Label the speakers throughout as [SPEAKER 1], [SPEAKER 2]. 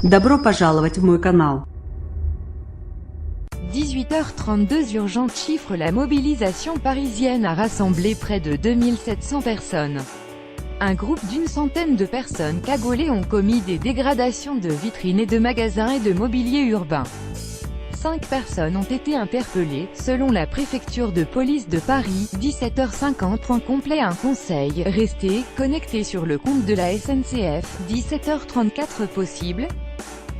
[SPEAKER 1] Добро пожаловать в мой канал.
[SPEAKER 2] 18h32 Urgente chiffre. La mobilisation parisienne a rassemblé près de 2700 personnes. Un groupe d'une centaine de personnes cagoulées ont commis des dégradations de vitrines et de magasins et de mobilier urbain. 5 personnes ont été interpellées, selon la préfecture de police de Paris. 17h50. Point complet. Un conseil, restez connecté sur le compte de la SNCF. 17h34 possible.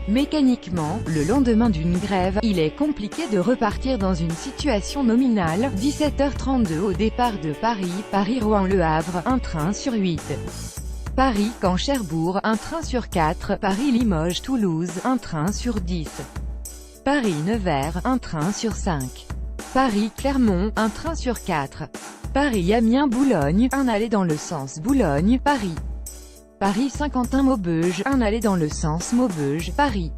[SPEAKER 2] Mécaniquement, le lendemain d'une grève, il est compliqué de repartir dans une situation nominale. 17h32 au départ de Paris, Paris-Rouen-Le Havre, un train sur 8. Paris-Caen-Cherbourg, un train sur 4. Paris-Limoges-Toulouse, un train sur 10. Paris-Nevers, un train sur 5. Paris-Clermont, un train sur 4. Paris-Amiens-Boulogne, un aller dans le sens Boulogne-Paris. Paris-Saint-Quentin-Maubeuge, un aller dans le sens Maubeuge-Paris.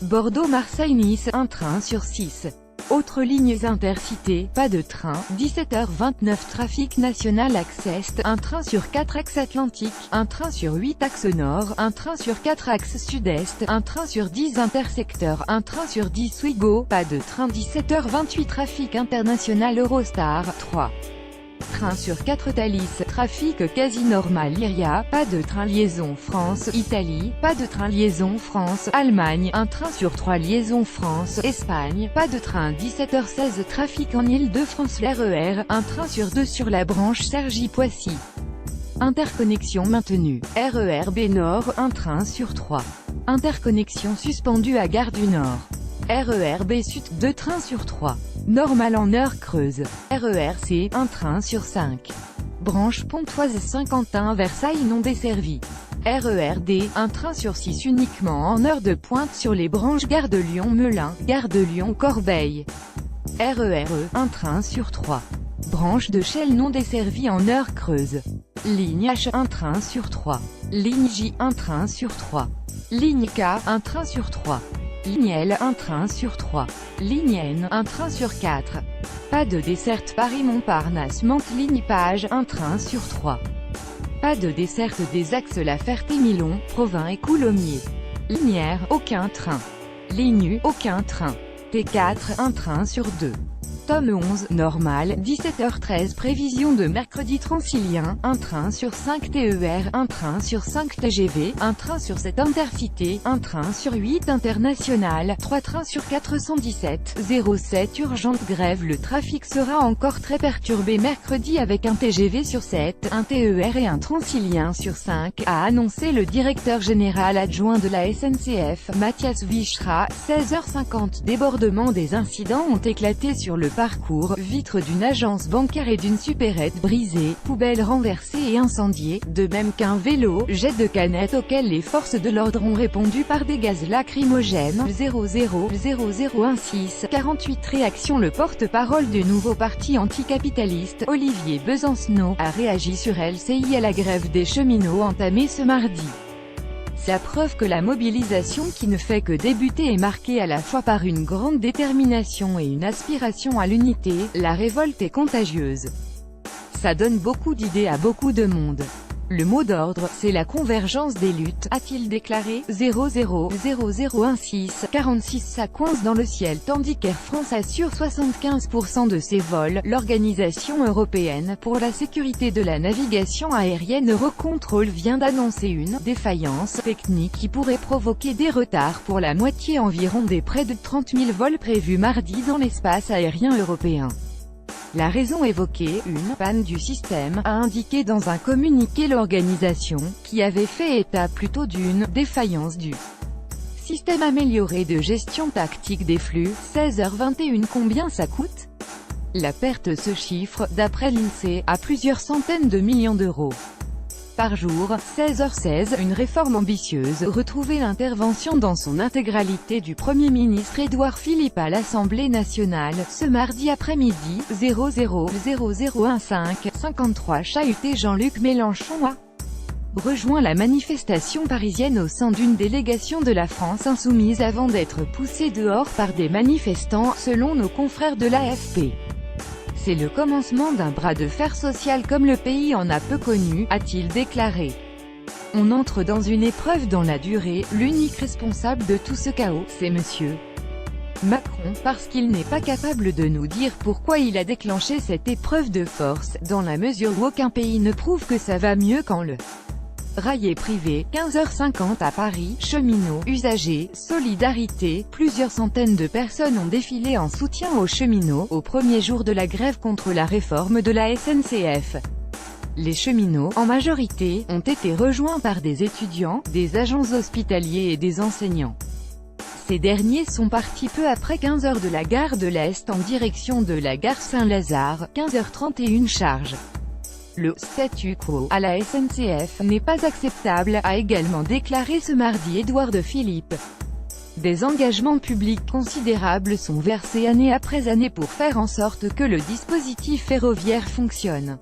[SPEAKER 2] Bordeaux-Marseille-Nice, un train sur 6. Autres lignes intercités, pas de train. 17h29 Trafic national axe Est, un train sur 4 axe Atlantique, un train sur 8 axe Nord, un train sur 4 axe Sud-Est, un train sur 10 intersecteur, un train sur 10 Ouigo, pas de train. 17h28 Trafic international Eurostar, 3. Train sur 4 Thalys, trafic quasi normal Iria, pas de train liaison France-Italie, pas de train liaison France-Allemagne, un train sur 3 liaison France-Espagne, pas de train. 17h16 Trafic en Île-de-France RER, un train sur 2 sur la branche Cergy-Poissy. Interconnexion maintenue. RER B Nord, un train sur 3. Interconnexion suspendue à Gare du Nord. RER B Sud, 2 trains sur 3. Normal en heure creuse. RER C, un train sur 5. Branche Pontoise Saint-Quentin Versailles non desservie. RER D, un train sur 6 uniquement en heure de pointe sur les branches Gare de Lyon-Melun, Gare de Lyon-Corbeil. RER E, un train sur 3. Branche de Chelles non desservie en heure creuse. Ligne H, un train sur 3. Ligne J, un train sur 3. Ligne K, un train sur 3. Ligne L, un train sur 3. Ligne N, un train sur 4. Pas de desserte Paris-Montparnasse-Mantes. Ligne Page, un train sur 3. Pas de desserte des axes La Ferté-Milon, Provins et Coulommiers. Ligne R, aucun train. Ligne U, aucun train. T4, un train sur 2. Tome 11, normal. 17h13 Prévision de mercredi Transilien, un train sur 5 TER, un train sur 5 TGV, un train sur 7 intercités, un train sur 8 international, 3 trains sur 417, 07 Urgente grève. Le trafic sera encore très perturbé mercredi avec un TGV sur 7, un TER et un Transilien sur 5, a annoncé le directeur général adjoint de la SNCF, Mathias Vichra. 16h50 Débordement. Des incidents ont éclaté sur le parcours, vitres d'une agence bancaire et d'une supérette brisée, poubelles renversées et incendiées, de même qu'un vélo, jet de canettes auquel les forces de l'ordre ont répondu par des gaz lacrymogènes. 000016 48 Réaction. Le porte-parole du nouveau parti anticapitaliste, Olivier Besancenot, a réagi sur LCI à la grève des cheminots entamée ce mardi. C'est la preuve que la mobilisation qui ne fait que débuter est marquée à la fois par une grande détermination et une aspiration à l'unité. La révolte est contagieuse. Ça donne beaucoup d'idées à beaucoup de monde. Le mot d'ordre, c'est la convergence des luttes, a-t-il déclaré. 000016 46 Ça coince dans le ciel tandis qu'Air France assure 75% de ses vols. L'Organisation européenne pour la sécurité de la navigation aérienne Eurocontrol vient d'annoncer une défaillance technique qui pourrait provoquer des retards pour la moitié environ des près de 30 000 vols prévus mardi dans l'espace aérien européen. La raison évoquée, une panne du système, a indiqué dans un communiqué l'organisation, qui avait fait état plutôt d'une défaillance du système amélioré de gestion tactique des flux. 16h21 Combien ça coûte? La perte se chiffre, d'après l'INSEE, à plusieurs centaines de millions d'euros par jour. 16h16 Une réforme ambitieuse. Retrouvez l'intervention dans son intégralité du Premier ministre Édouard Philippe à l'Assemblée nationale, ce mardi après-midi. 000015 53 Chahuté. Jean-Luc Mélenchon a rejoint la manifestation parisienne au sein d'une délégation de la France insoumise avant d'être poussé dehors par des manifestants, selon nos confrères de l'AFP. C'est le commencement d'un bras de fer social comme le pays en a peu connu, a-t-il déclaré. On entre dans une épreuve dans la durée, l'unique responsable de tout ce chaos, c'est Monsieur Macron, parce qu'il n'est pas capable de nous dire pourquoi il a déclenché cette épreuve de force, dans la mesure où aucun pays ne prouve que ça va mieux quand le rail est privé. 15h50 à Paris, cheminots, usagers, solidarité, plusieurs centaines de personnes ont défilé en soutien aux cheminots, au premier jour de la grève contre la réforme de la SNCF. Les cheminots, en majorité, ont été rejoints par des étudiants, des agents hospitaliers et des enseignants. Ces derniers sont partis peu après 15 heures de la gare de l'Est en direction de la gare Saint-Lazare, 15h31 charge. Le « statu quo » à la SNCF n'est pas acceptable, a également déclaré ce mardi Édouard de Philippe. Des engagements publics considérables sont versés année après année pour faire en sorte que le dispositif ferroviaire fonctionne.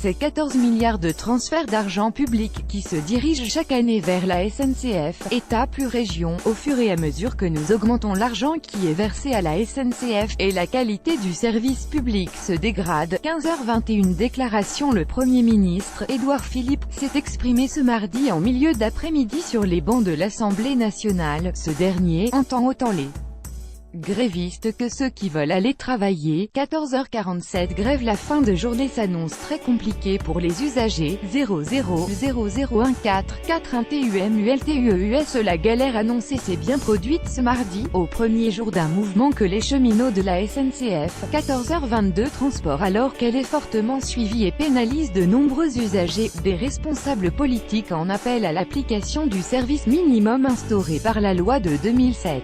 [SPEAKER 2] C'est 14 milliards de transferts d'argent public qui se dirigent chaque année vers la SNCF, État plus région, au fur et à mesure que nous augmentons l'argent qui est versé à la SNCF, et la qualité du service public se dégrade. 15h21 déclaration. Le Premier ministre, Édouard Philippe, s'est exprimé ce mardi en milieu d'après-midi sur les bancs de l'Assemblée nationale. Ce dernier entend autant les grévistes que ceux qui veulent aller travailler. 14h47 grève. La fin de journée s'annonce très compliquée pour les usagers. 00001441TUMULTUEUS. La galère annoncée s'est bien produite ce mardi, au premier jour d'un mouvement que les cheminots de la SNCF. 14h22 transport. Alors qu'elle est fortement suivie et pénalise de nombreux usagers, des responsables politiques en appellent à l'application du service minimum instauré par la loi de 2007.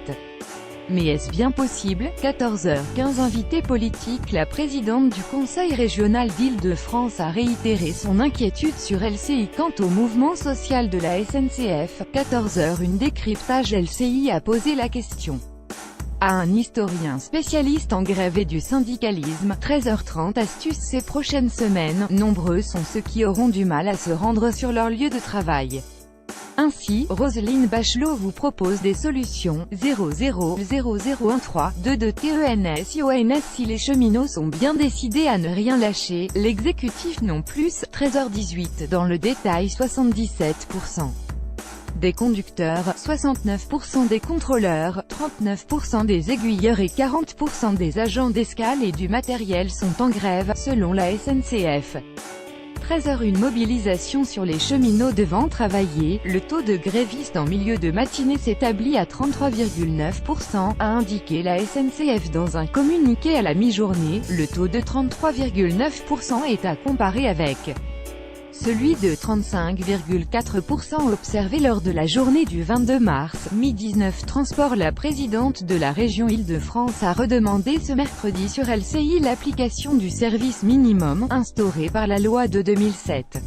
[SPEAKER 2] Mais est-ce bien possible? 14h15 invité politique. La présidente du Conseil régional d'Île-de-France a réitéré son inquiétude sur LCI quant au mouvement social de la SNCF. 14h01 décryptage. LCI a posé la question à un historien spécialiste en grève et du syndicalisme. 13h30 astuces. Ces prochaines semaines, nombreux sont ceux qui auront du mal à se rendre sur leur lieu de travail. Ainsi, Roselyne Bachelot vous propose des solutions. 00001322TENSIONS. Si les cheminots sont bien décidés à ne rien lâcher, l'exécutif non plus. 13h18 dans le détail. 77% des conducteurs, 69% des contrôleurs, 39% des aiguilleurs et 40% des agents d'escale et du matériel sont en grève, selon la SNCF. 13h une mobilisation sur les cheminots devant travailler. Le taux de grévistes en milieu de matinée s'établit à 33,9%, a indiqué la SNCF dans un communiqué à la mi-journée. Le taux de 33,9% est à comparer avec celui de 35,4% observé lors de la journée du 22 mars. Mi-19 transport. La présidente de la région Île-de-France a redemandé ce mercredi sur LCI l'application du service minimum, instauré par la loi de 2007.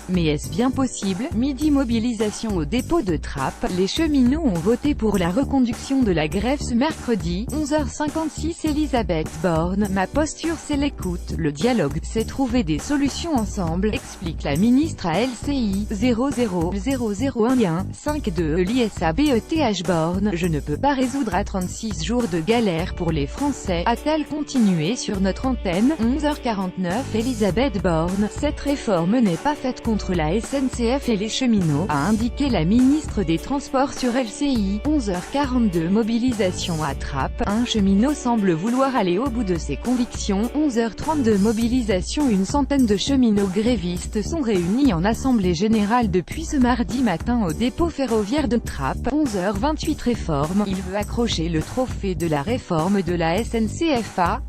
[SPEAKER 2] Mais est-ce bien possible? Midi mobilisation au dépôt de Trappes. Les cheminots ont voté pour la reconduction de la grève ce mercredi. 11h56 Elisabeth Borne. Ma posture c'est l'écoute, le dialogue, c'est trouver des solutions ensemble, explique la ministre à LCI. 00001152 Elisabeth Borne. Je ne peux pas résoudre à 36 jours de galère pour les Français, a-t-elle continué sur notre antenne. 11h49 Elisabeth Borne. Cette réforme n'est pas faite contre la SNCF et les cheminots, a indiqué la ministre des Transports sur LCI. 11h42 mobilisation à Trappes. Un cheminot semble vouloir aller au bout de ses convictions. 11h32 mobilisation. Une centaine de cheminots grévistes sont réunis en assemblée générale depuis ce mardi matin au dépôt ferroviaire de Trappes. 11h28 réforme. Il veut accrocher le trophée de la réforme de la SNCF à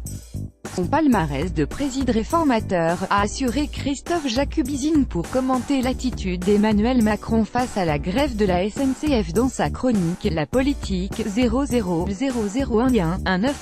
[SPEAKER 2] son palmarès de président réformateur, a assuré Christophe Jacubizine pour commenter l'attitude d'Emmanuel Macron face à la grève de la SNCF dans sa chronique « La politique ». 000011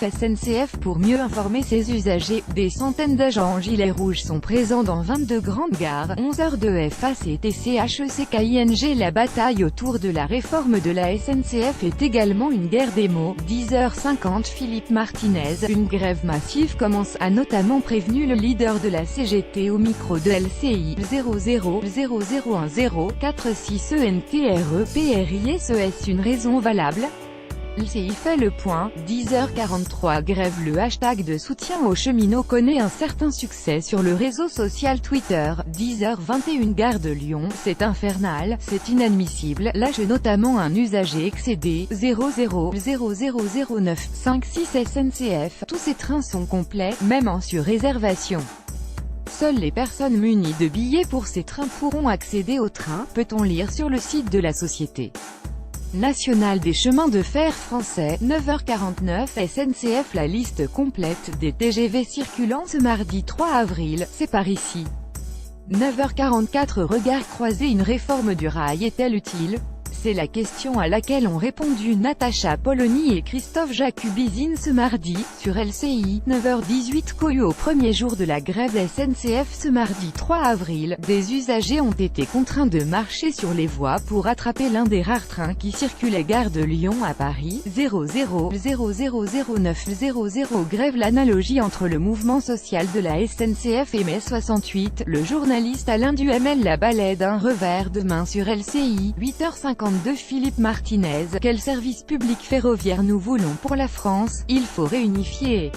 [SPEAKER 2] SNCF pour mieux informer ses usagers. Des centaines d'agents en gilet rouge sont présents dans 22 grandes gares. 11h02 FACTCHECKING. La bataille autour de la réforme de la SNCF est également une guerre des mots. 10h50 Philippe Martinez. Une grève massive commence, a notamment prévenu le leader de la CGT au micro de LCI. 00001046ENTREPRISES. Une raison valable? LCI fait le point, 10h43 grève. Le hashtag de soutien aux cheminots connaît un certain succès sur le réseau social Twitter. 10h21 gare de Lyon, c'est infernal, c'est inadmissible, lâche notamment un usager excédé, 00000956 SNCF, tous ces trains sont complets, même en sur-réservation. Seules les personnes munies de billets pour ces trains pourront accéder au train, peut-on lire sur le site de la Société nationale des chemins de fer français. 9h49 SNCF. La liste complète des TGV circulant ce mardi 3 avril, c'est par ici. 9h44 Regard croisé. Une réforme du rail est-elle utile? C'est la question à laquelle ont répondu Natacha Polony et Christophe Jacubizine ce mardi, sur LCI. 9h18 Cohue. Au premier jour de la grève SNCF ce mardi 3 avril, des usagers ont été contraints de marcher sur les voies pour attraper l'un des rares trains qui circulait gare de Lyon à Paris. 00000900 grève. L'analogie entre le mouvement social de la SNCF et mai 68. Le journaliste Alain Duhamel la balaie d'un revers de main sur LCI. 8h52 Philippe Martinez. Quel service public ferroviaire nous voulons pour la France? Il faut réunifier.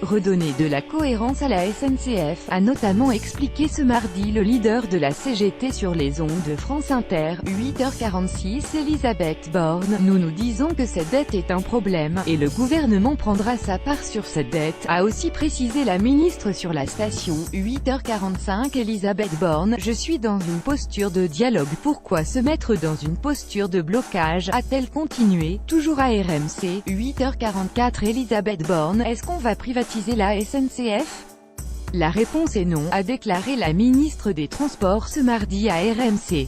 [SPEAKER 2] Redonner de la cohérence à la SNCF, a notamment expliqué ce mardi le leader de la CGT sur les ondes de France Inter. 8h46 Elisabeth Borne. Nous disons que cette dette est un problème, et le gouvernement prendra sa part sur cette dette, a aussi précisé la ministre sur la station. 8h45 Elisabeth Borne. Je suis dans une posture de dialogue. Pourquoi se mettre dans une posture de blocage, a-t-elle continué, toujours à RMC. 8h44 Elisabeth Borne. Est-ce qu'on va privatiser la SNCF? La réponse est non, a déclaré la ministre des Transports ce mardi à RMC.